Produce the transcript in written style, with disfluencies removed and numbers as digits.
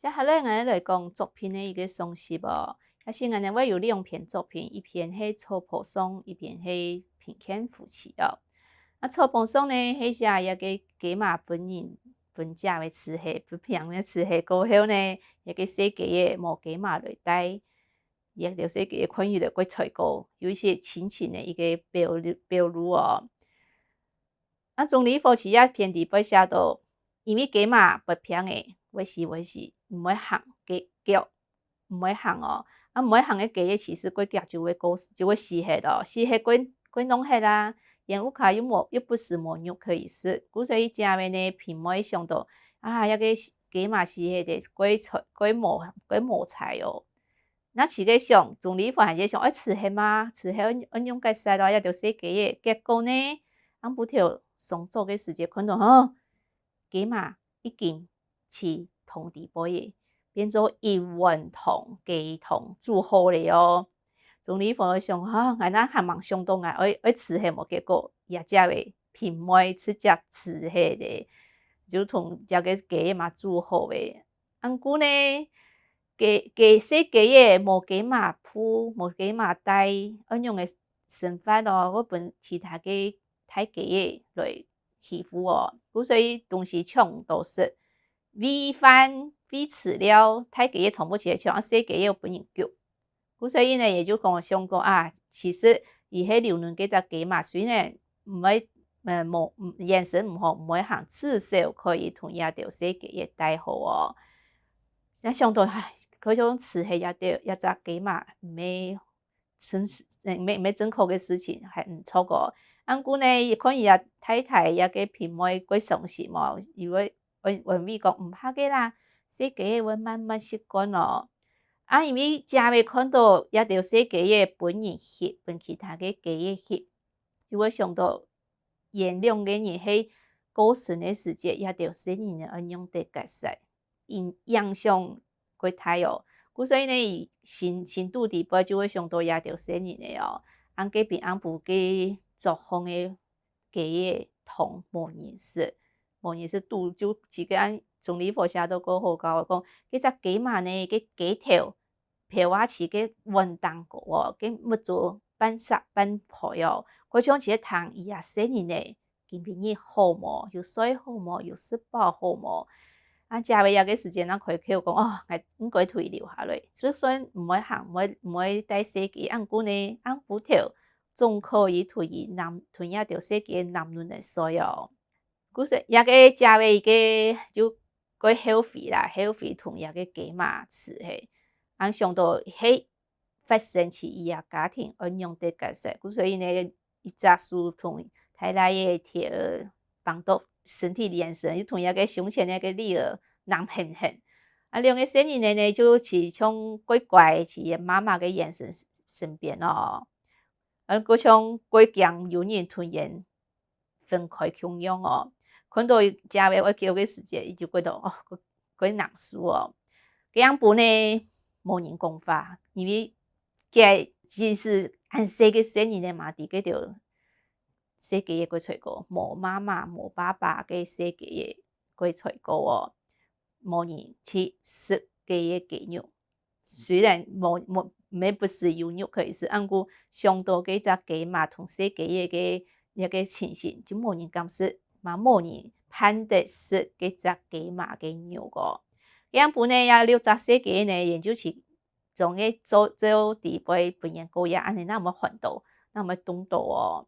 接下来我们来讲作品的一个松习哦。也是我们会有两篇作品，一篇是草坡松，一篇是平犬夫妻哦。草坡松呢，迄写一个鸡妈本人本家的慈禧，不平的慈禧过后呢，一个小鸡的毛鸡妈来带，也就是个困于了过菜糕，有一些亲情的一个表露哦。总理夫妻也篇底要写到，因为鸡妈不平的，为是毋会行鸡脚，毋会行哦。毋会行的鸡其实过脚就会死黑哦，死黑过弄黑啦。烟雾卡又不是没肉可以吃，故所以食面呢，并袂想到那个鸡嘛是迄个过毛菜哦。那饲个想，总理夫还是想吃黑嘛，吃黑用个使咯，也着洗鸡的，结果呢，不条上早个时间看到鸡嘛已经饲通地杯的，变做一碗汤鸡汤煮好了哦。总理夫想我那还蛮想到爱吃黑无，结果也食袂偏袂去吃黑的，就同这个鸡嘛煮好的。过呢，洗鸡的无鸡嘛铺，无鸡嘛带，安样的生法咯，我分其他个太鸡的来欺负哦。所以东西抢都是米饭、米饲料，太鸡的从不起来抢，洗鸡的本人叫。所以呢，也就跟我想过其实伊迄流卵嗰只鸡嘛，虽然毋会眼神毋好，毋会行，至少可以同亚条洗鸡的带好哦。那想到嗰种慈禧也只鸡嘛，毋免真苦的事情，还毋错过。过呢，伊看伊太太也个品味过伤心嘛，伊会咪讲毋怕紧啦，洗鸡的会慢慢习惯咯。因为食未看到也着洗鸡的本人翕，分其他个鸡的翕，就会想到前2个人迄过身的时节，也着说人安样地解释，影响过太哦。所以呢，伊心肚底部就会想到也着说人的哦。隔壁不给作风的鸡的汤无认识，肚就是个总理婆写到过好教讲，迄只鸡嘛呢，个鸡头皮瓦饲个温蛋糕哦，个要做半杀半皮哦，嗰种是汤伊也说人的，今平日好无，又水好无，又吃饱好无。食未了个时间，开口讲应该退留下来，就算毋会行，毋会带洗鸡，过呢，不条总可以退也着洗鸡男人的需要。故说也个食未个就过后悔啦，后悔同也个鸡嘛吃嘿。想到迄发生起伊家庭安样的解释，所以呢，伊只书同太太的贴儿帮到身体眼神，就同一个胸前那个女儿男狠狠。2个小人呢就是像乖乖去妈妈的眼神身边哦。嗰像过强有人突然分开穷样哦。看到食未我叫个时间，伊就觉得过难输哦。这样不呢，无人讲法，因为其实按4个小人的嘛，伫个着洗鸡的过菜糕，无妈妈无爸爸个洗鸡的过菜糕哦，无人去食鸡的鸡肉。虽然没不是有肉可以吃，过上多个只鸡嘛同洗鸡的那个情形，就无人敢食，嘛无人盼得食个只鸡嘛个肉个。样本呢也6只洗鸡呢，也就是从个做地杯分人高呀，安尼那么烦恼，那么动到哦。